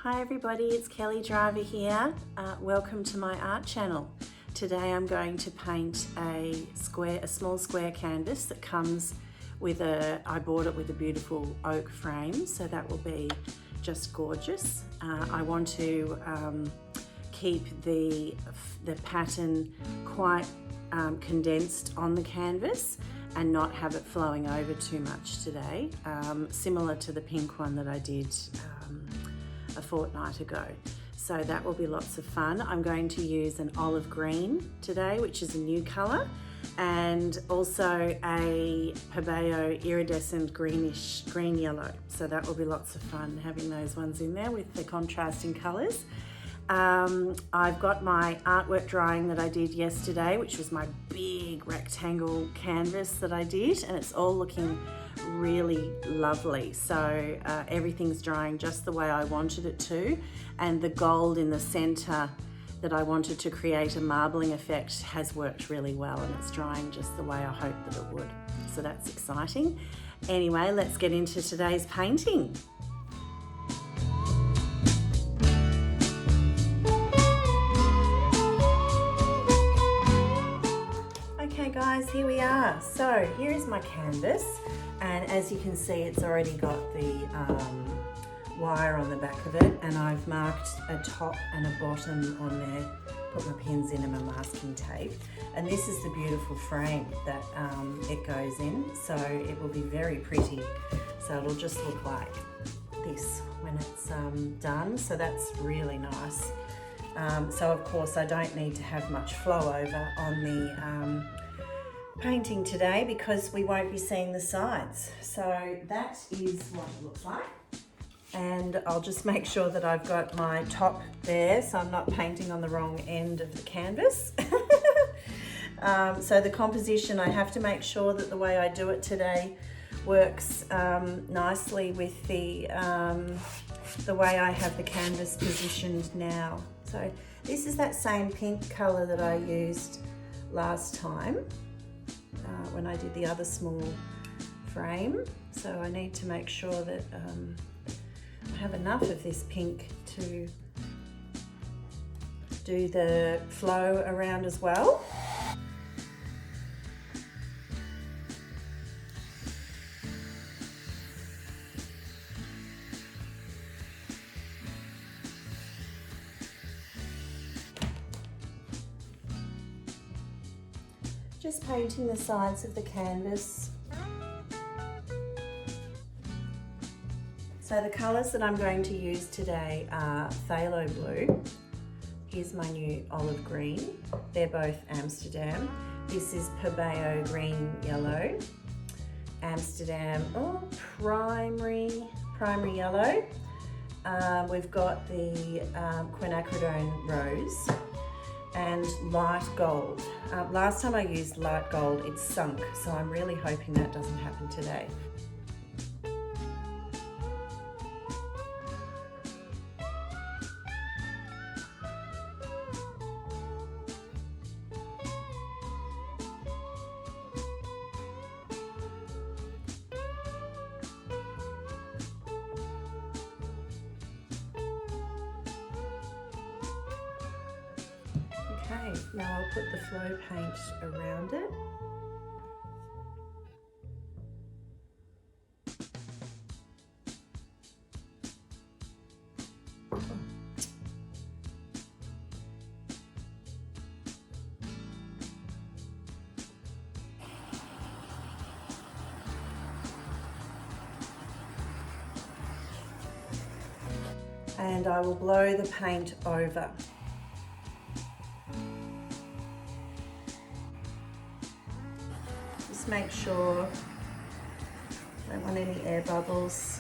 Hi everybody, it's Kelly Driver here. Welcome to my art channel. Today I'm going to paint a small square canvas that comes with I bought it with a beautiful oak frame, so that will be just gorgeous. I want to keep the pattern quite condensed on the canvas and not have it flowing over too much today, similar to the pink one that I did a fortnight ago. So that will be lots of fun. I'm going to use an olive green today, which is a new colour, and also a Pebeo Iridescent green yellow. So that will be lots of fun having those ones in there with the contrasting colours. I've got my artwork drying that I did yesterday, which was my big rectangle canvas that I did, and it's all looking really lovely. So everything's drying just the way I wanted it to, and the gold in the center that I wanted to create a marbling effect has worked really well, and it's drying just the way I hoped that it would. So that's exciting. Anyway, let's get into today's painting. Okay guys, here we are. So here is my canvas, and as you can see, it's already got the wire on the back of it, and I've marked a top and a bottom on there, put my pins in and my masking tape. And this is the beautiful frame that it goes in, so it will be very pretty. So it'll just look like this when it's done, so that's really nice. So of course I don't need to have much flow over on the painting today because we won't be seeing the sides. So that is what it looks like. And I'll just make sure that I've got my top there so I'm not painting on the wrong end of the canvas. So the composition, I have to make sure that the way I do it today works nicely with the way I have the canvas positioned now. So this is that same pink colour that I used last time when I did the other small frame. So I need to make sure that I have enough of this pink to do the flow around as well. Just painting the sides of the canvas. So the colours that I'm going to use today are phthalo blue. Here's my new olive green. They're both Amsterdam. This is Pebeo green yellow. Amsterdam, primary yellow. We've got the Quinacridone rose and light gold. Last time I used light gold, it sunk, so I'm really hoping that doesn't happen today. Okay, now I'll put the flow paint around it. And I will blow the paint over. Just make sure, don't want any air bubbles.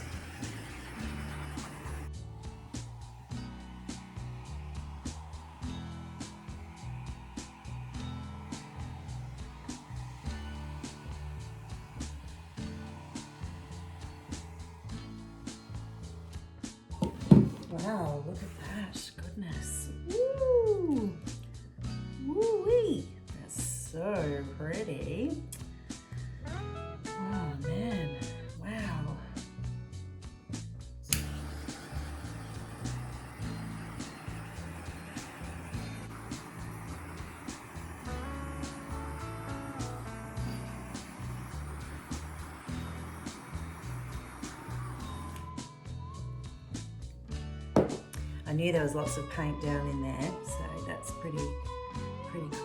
Wow, look at that, goodness. Woo! Woo-wee! That's so pretty. Oh man, wow. I knew there was lots of paint down in there, so that's pretty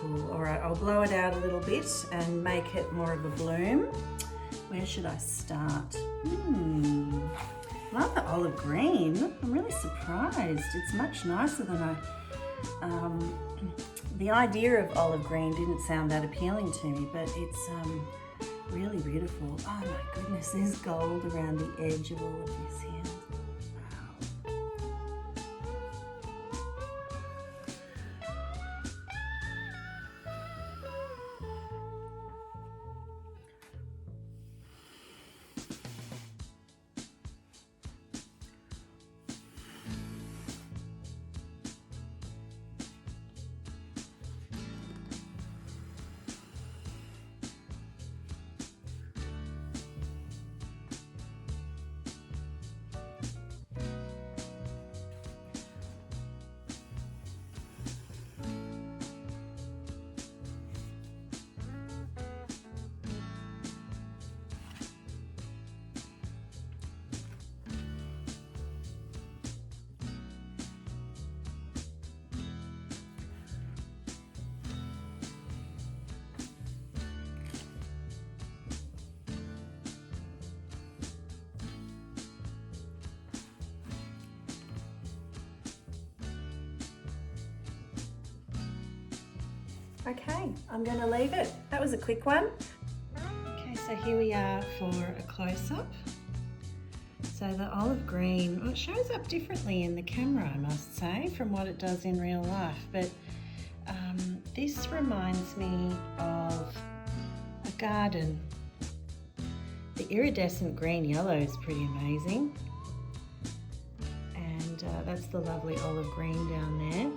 cool. All right, I'll blow it out a little bit and make it more of a bloom. Where should I start? Love the olive green. I'm really surprised. It's much nicer than the idea of olive green didn't sound that appealing to me, but it's really beautiful. Oh my goodness, there's gold around the edge of all of this here. Okay, I'm going to leave it. That was a quick one. Okay, so here we are for a close-up. So the olive green, well, it shows up differently in the camera, I must say, from what it does in real life. But this reminds me of a garden. The iridescent green-yellow is pretty amazing. And that's the lovely olive green down there.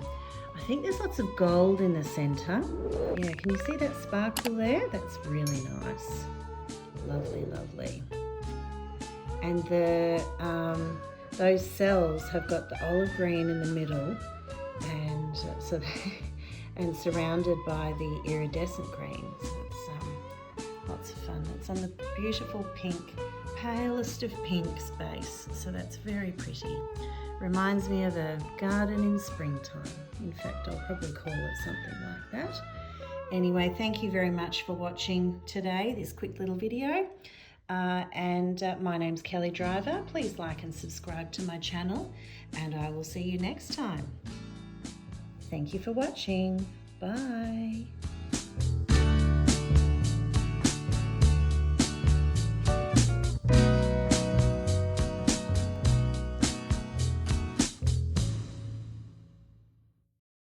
I think there's lots of gold in the centre. Yeah, can you see that sparkle there? That's really nice. Lovely, lovely. And the those cells have got the olive green in the middle, and and surrounded by the iridescent green. So it's lots of fun. It's on the beautiful pink, palest of pinks base. So that's very pretty. Reminds me of a garden in springtime. In fact, I'll probably call it something like that. Anyway, thank you very much for watching today, this quick little video. My name's Kelly Driver. Please like and subscribe to my channel, and I will see you next time. Thank you for watching. Bye.